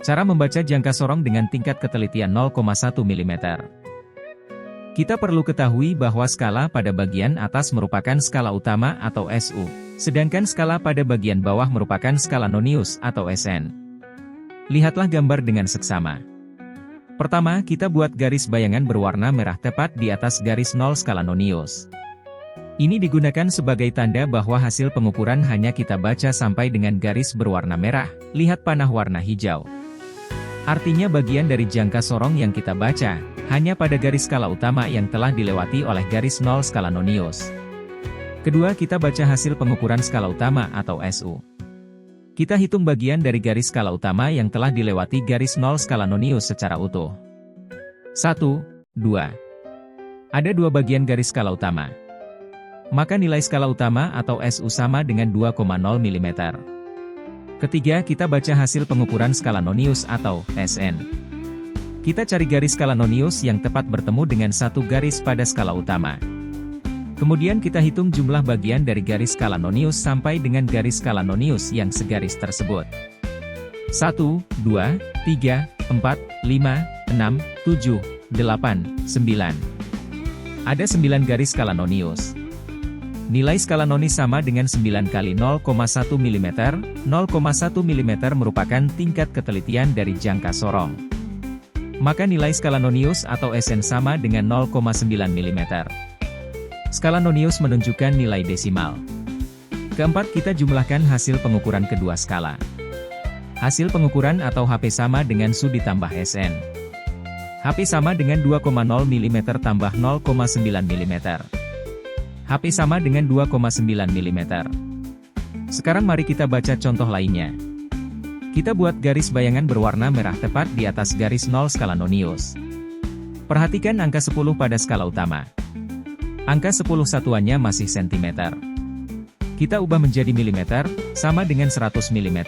Cara membaca jangka sorong dengan tingkat ketelitian 0,1 mm. Kita perlu ketahui bahwa skala pada bagian atas merupakan skala utama atau SU, sedangkan skala pada bagian bawah merupakan skala nonius atau SN. Lihatlah gambar dengan seksama. Pertama, kita buat garis bayangan berwarna merah tepat di atas garis 0 skala nonius. Ini digunakan sebagai tanda bahwa hasil pengukuran hanya kita baca sampai dengan garis berwarna merah, lihat panah warna hijau. Artinya bagian dari jangka sorong yang kita baca, hanya pada garis skala utama yang telah dilewati oleh garis 0 skala nonius. Kedua, kita baca hasil pengukuran skala utama atau SU. Kita hitung bagian dari garis skala utama yang telah dilewati garis 0 skala nonius secara utuh. 1, 2. Ada dua bagian garis skala utama. Maka nilai skala utama atau SU sama dengan 2,0 mm. Ketiga, kita baca hasil pengukuran skala nonius atau SN. Kita cari garis skala nonius yang tepat bertemu dengan satu garis pada skala utama. Kemudian kita hitung jumlah bagian dari garis skala nonius sampai dengan garis skala nonius yang segaris tersebut. 1, 2, 3, 4, 5, 6, 7, 8, 9. Ada 9 garis skala nonius. Nilai skala nonis sama dengan 9 kali 0,1 mm. 0,1 mm merupakan tingkat ketelitian dari jangka sorong. Maka nilai skala nonius atau SN sama dengan 0,9 mm. Skala nonius menunjukkan nilai desimal. Keempat, kita jumlahkan hasil pengukuran kedua skala. Hasil pengukuran atau HP sama dengan SU ditambah SN. HP sama dengan 2,0 mm tambah 0,9 mm. HP sama dengan 2,9 mm. Sekarang mari kita baca contoh lainnya. Kita buat garis bayangan berwarna merah tepat di atas garis 0 skala nonius. Perhatikan angka 10 pada skala utama. Angka 10 satuannya masih cm. Kita ubah menjadi mm, sama dengan 100 mm.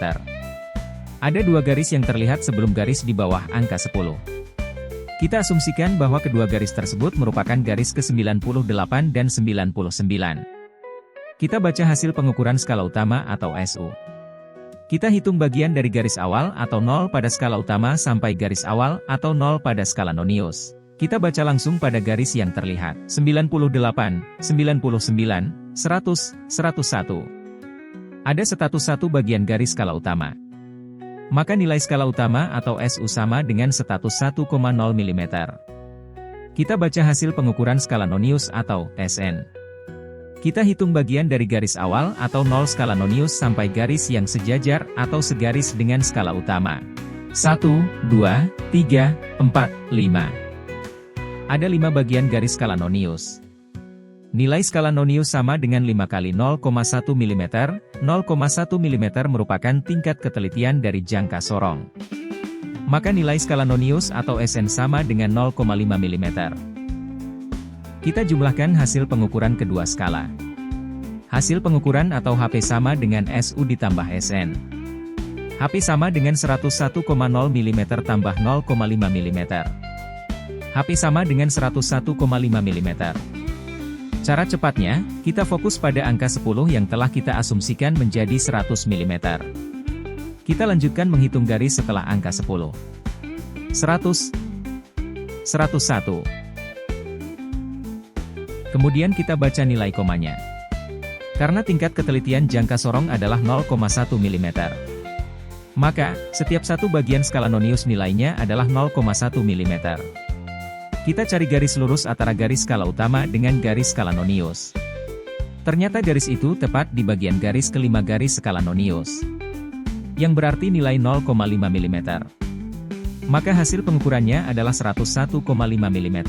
Ada dua garis yang terlihat sebelum garis di bawah angka 10. Kita asumsikan bahwa kedua garis tersebut merupakan garis ke-98 dan 99. Kita baca hasil pengukuran skala utama atau SU. Kita hitung bagian dari garis awal atau 0 pada skala utama sampai garis awal atau 0 pada skala nonius. Kita baca langsung pada garis yang terlihat, 98, 99, 100, 101. Ada 101 bagian garis skala utama. Maka nilai skala utama atau SU sama dengan 101,0 mm. Kita baca hasil pengukuran skala nonius atau SN. Kita hitung bagian dari garis awal atau 0 skala nonius sampai garis yang sejajar atau segaris dengan skala utama. 1, 2, 3, 4, 5. Ada 5 bagian garis skala nonius. Nilai skala nonius sama dengan 5 kali 0,1 mm. 0,1 mm merupakan tingkat ketelitian dari jangka sorong. Maka nilai skala nonius atau SN sama dengan 0,5 mm. Kita jumlahkan hasil pengukuran kedua skala. Hasil pengukuran atau HP sama dengan SU ditambah SN. HP sama dengan 101,0 mm tambah 0,5 mm. HP sama dengan 101,5 mm. Cara cepatnya, kita fokus pada angka 10 yang telah kita asumsikan menjadi 100 mm. Kita lanjutkan menghitung garis setelah angka 10. 100, 101. Kemudian kita baca nilai komanya. Karena tingkat ketelitian jangka sorong adalah 0,1 mm. Maka, setiap satu bagian skala nonius nilainya adalah 0,1 mm. Kita cari garis lurus antara garis skala utama dengan garis skala nonius. Ternyata garis itu tepat di bagian garis kelima garis skala nonius. Yang berarti nilai 0,5 mm. Maka hasil pengukurannya adalah 101,5 mm.